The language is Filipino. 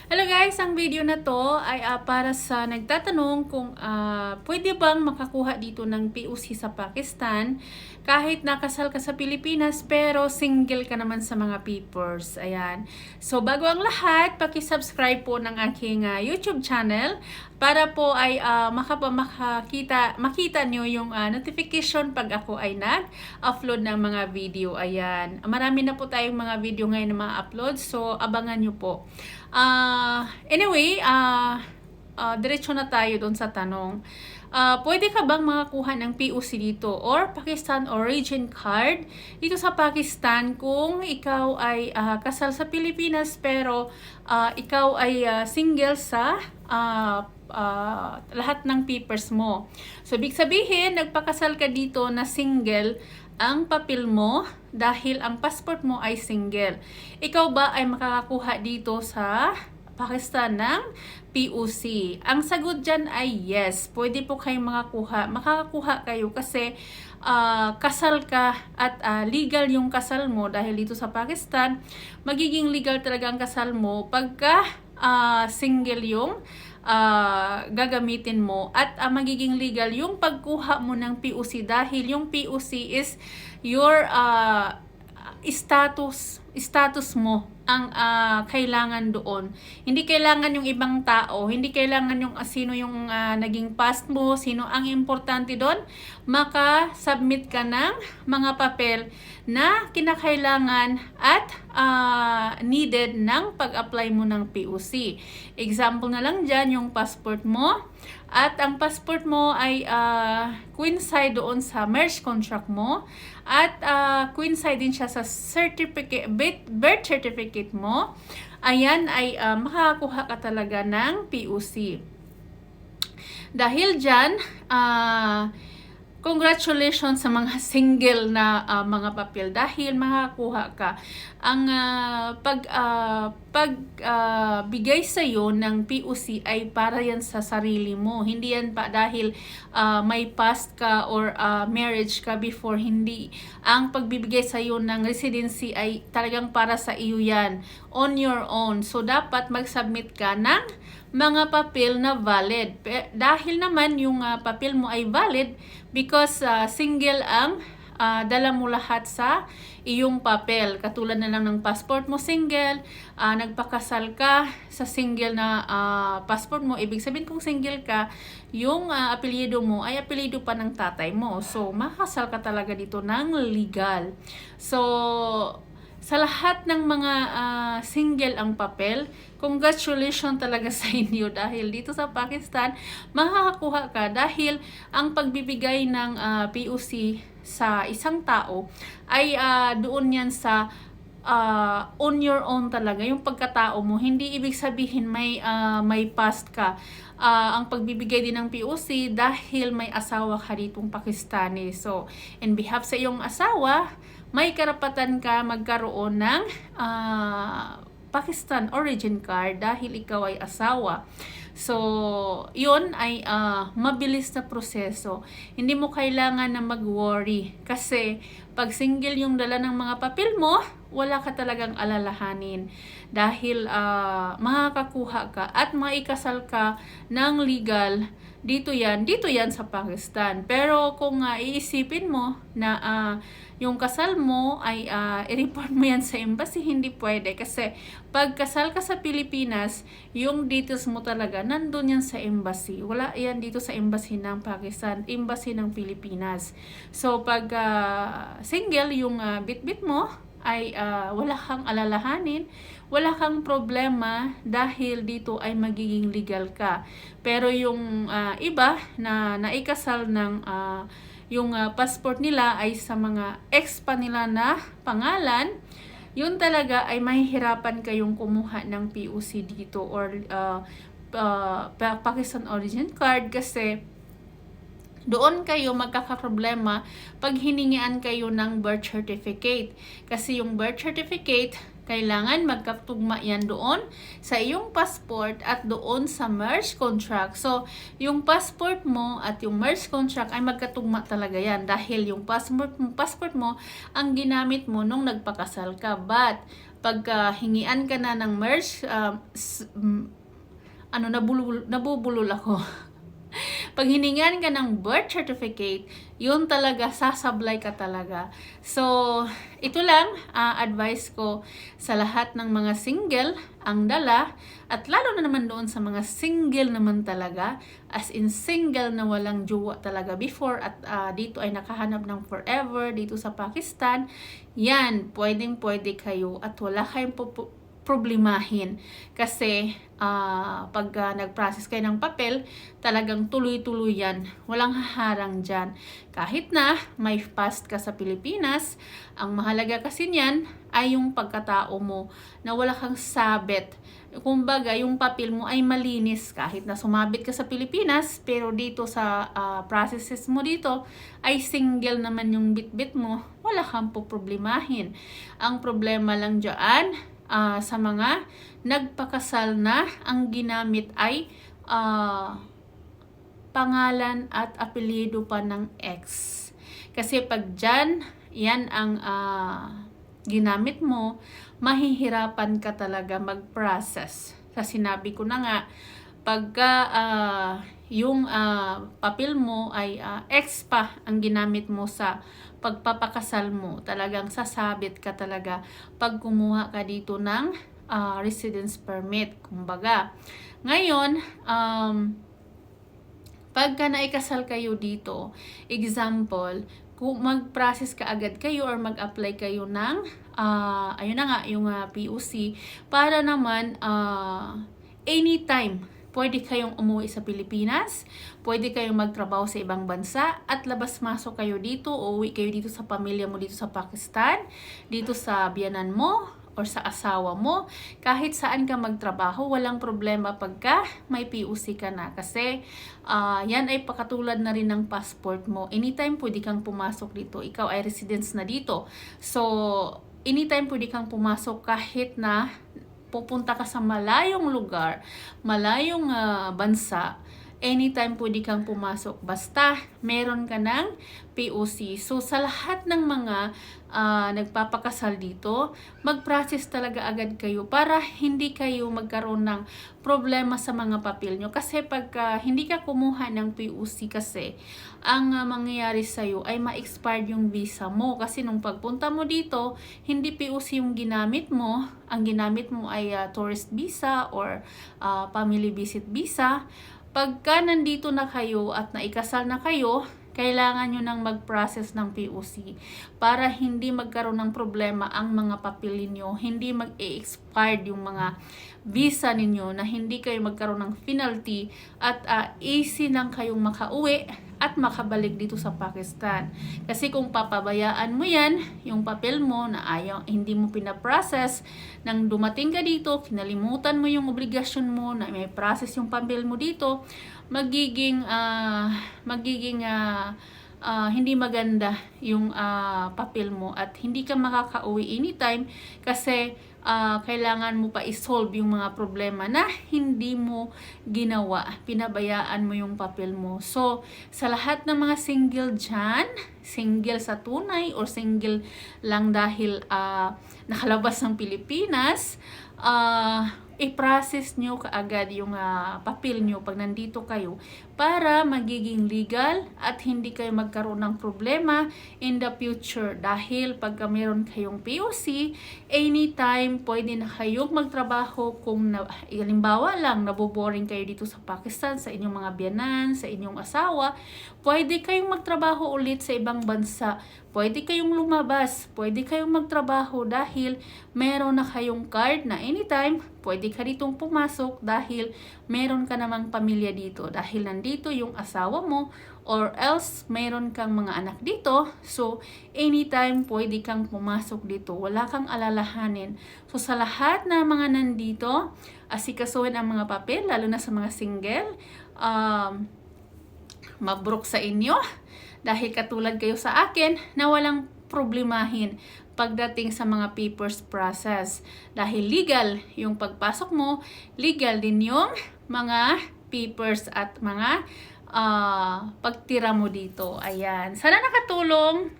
Hello guys, ang video na to ay para sa nagtatanong kung pwede bang makakuha dito ng POC sa Pakistan kahit nakasal ka sa Pilipinas pero single ka naman sa mga papers. Ayan. So bago ang lahat, paki-subscribe po ng aking YouTube channel para po ay makita nyo yung notification pag ako ay nag-upload ng mga video. Ayan. Marami na po tayong mga video ngayon na ma-upload, so abangan nyo po. Anyway, diretso na tayo doon sa tanong. Pwede ka bang makakuha ng POC dito or Pakistan Origin Card dito sa Pakistan kung ikaw ay kasal sa Pilipinas pero ikaw ay single sa lahat ng papers mo. So, ibig sabihin, nagpakasal ka dito na single ang papel mo dahil ang passport mo ay single. Ikaw ba ay makakakuha dito sa Pakistan ng POC? Ang sagot dyan ay yes. Pwede po kayong makakakuha kayo kasi kasal ka at legal yung kasal mo dahil dito sa Pakistan, magiging legal talaga ang kasal mo pagka single yung gagamitin mo at magiging legal yung pagkuha mo ng POC dahil yung POC is your status mo ang kailangan doon. Hindi kailangan yung ibang tao, hindi kailangan yung sino yung naging past mo, sino ang importante doon. Maka-submit ka ng mga papel na kinakailangan at needed ng pag-apply mo ng POC. Example na lang dyan, yung passport mo. At ang passport mo ay coincide doon sa marriage contract mo. At coincide din siya sa birth certificate mo. Ayan ay makakakuha ka talaga ng POC. Dahil dyan, congratulations sa mga single na mga papel dahil makakuha ka. Ang pagbigay sa iyo ng POC ay para yan sa sarili mo. Hindi yan pa dahil may past ka or marriage ka before. Hindi. Ang pagbibigay sa iyo ng residency ay talagang para sa iyo yan. On your own. So, dapat mag-submit ka ng mga papel na valid. Dahil naman yung papel mo ay valid because single ang dala mo lahat sa iyong papel. Katulad na lang ng passport mo single, nagpakasal ka sa single na passport mo. Ibig sabihin kung single ka, yung apelyido mo ay apelyido pa ng tatay mo. So, makakasal ka talaga dito ng legal. So, sa lahat ng mga single ang papel, congratulations talaga sa inyo dahil dito sa Pakistan, makakakuha ka dahil ang pagbibigay ng POC sa isang tao ay doon yan sa on your own talaga, yung pagkatao mo. Hindi ibig sabihin may past ka. Ang pagbibigay din ng POC dahil may asawa ka ditong Pakistani. So, in behalf sa iyong asawa, may karapatan ka magkaroon ng Pakistan Origin Card dahil ikaw ay asawa. So, yun ay mabilis na proseso. Hindi mo kailangan na mag-worry kasi pag single yung dala ng mga papel mo, wala ka talagang alalahanin dahil makakakuha ka at maikasal ka ng legal dito yan sa Pakistan. Pero kung iisipin mo na yung kasal mo ay i-report mo yan sa embassy, hindi pwede. Kasi pag kasal ka sa Pilipinas, yung details mo talaga, nandun yan sa embassy. Wala yan dito sa embassy ng Pakistan, embassy ng Pilipinas. So pag single yung bit-bit mo, ay wala kang alalahanin, wala kang problema dahil dito ay magiging legal ka. Pero yung iba na naikasal ng yung passport nila ay sa mga ex pa nila na pangalan, yun talaga ay mahihirapan kayong kumuha ng POC dito or Pakistan Origin Card kasi doon kayo magkakaproblema pag hiningian kayo ng birth certificate. Kasi yung birth certificate, kailangan magkatugma yan doon sa iyong passport at doon sa marriage contract. So, yung passport mo at yung marriage contract ay magkatugma talaga yan dahil yung passport mo ang ginamit mo nung nagpakasal ka. But, pagka hingian ka na ng merge, nabubulol ako. Pag hiningan ka ng birth certificate, yun talaga, sasablay ka talaga. So, ito lang, advice ko sa lahat ng mga single ang dala, at lalo na naman doon sa mga single naman talaga, as in single na walang jowa talaga before, at dito ay nakahanap ng forever dito sa Pakistan, yan, pwedeng-pwede kayo at wala kayong problemahin kasi pag nag-process kayo ng papel, talagang tuloy-tuloy yan, walang haharang dyan. Kahit na may past ka sa Pilipinas, ang mahalaga kasi niyan ay yung pagkatao mo na wala kang sabit. Kumbaga, yung papel mo ay malinis kahit na sumabit ka sa Pilipinas, pero dito sa processes mo dito ay single naman yung bitbit mo, wala kang poproblemahin. Ang problema lang dyan, sa mga nagpakasal na, ang ginamit ay pangalan at apelyido pa ng ex. Kasi pag dyan, yan ang ginamit mo, mahihirapan ka talaga mag-process. Sa sinabi ko na nga, pagka yung papel mo ay ex pa ang ginamit mo sa pagpapakasal mo, talagang sasabit ka talaga pag kumuha ka dito ng residence permit. Kumbaga, ngayon, pagka naikasal kayo dito, example, kung mag-process ka agad kayo or mag-apply kayo ng, ayun na nga, yung POC, para naman, anytime, pwede kayong umuwi sa Pilipinas, pwede kayong magtrabaho sa ibang bansa, at labas-masok kayo dito, uuwi kayo dito sa pamilya mo dito sa Pakistan, dito sa biyanan mo, or sa asawa mo, kahit saan ka magtrabaho, walang problema pagka may POC ka na. Kasi yan ay pakatulad na rin ng passport mo. Anytime pwede kang pumasok dito. Ikaw ay residence na dito. So, anytime pwede kang pumasok kahit na pupunta ka sa malayong lugar, malayong bansa, anytime pwede kang pumasok basta meron ka ng POC. So sa lahat ng mga nagpapakasal dito, mag-process talaga agad kayo para hindi kayo magkaroon ng problema sa mga papel nyo. Kasi pagka hindi ka kumuha ng POC kasi, ang mangyayari sa'yo ay ma-expired yung visa mo. Kasi nung pagpunta mo dito, hindi POC yung ginamit mo. Ang ginamit mo ay tourist visa or family visit visa. Pagka nandito na kayo at naikasal na kayo, kailangan nyo nang mag-process ng POC para hindi magkaroon ng problema ang mga papel ninyo, hindi mag-e-expired yung mga visa ninyo, na hindi kayo magkaroon ng penalty at easy nang kayong makauwi at makabalik dito sa Pakistan. Kasi kung papabayaan mo yan, yung papel mo na hindi mo pinaprocess, nang dumating ka dito, kinalimutan mo yung obligasyon mo na may process yung papel mo dito, magiging hindi maganda yung papel mo at hindi ka makakauwi anytime kasi kailangan mo pa i-solve yung mga problema na hindi mo ginawa, pinabayaan mo yung papel mo. So, sa lahat ng mga single dyan, single sa tunay or single lang dahil nakalabas ng Pilipinas, i-process nyo kaagad yung papel nyo pag nandito kayo para magiging legal at hindi kayo magkaroon ng problema in the future. Dahil pagka meron kayong POC, anytime pwede na kayong magtrabaho. Kung halimbawa lang naboboring kayo dito sa Pakistan sa inyong mga biyanan, sa inyong asawa, pwede kayong magtrabaho ulit sa ibang bansa. Pwede kayong lumabas, pwede kayong magtrabaho dahil meron na kayong card na anytime pwede ka ditong pumasok dahil meron ka namang pamilya dito. Dahil nandito yung asawa mo or else meron kang mga anak dito. So, anytime pwede kang pumasok dito. Wala kang alalahanin. So, sa lahat na mga nandito, asikasuhin ang mga papel, lalo na sa mga single, mabruk sa inyo. Dahil katulad kayo sa akin na walang problemahin pagdating sa mga papers process. Dahil legal yung pagpasok mo, legal din yung mga papers at mga pagtira mo dito. Ayan. Sana nakatulong.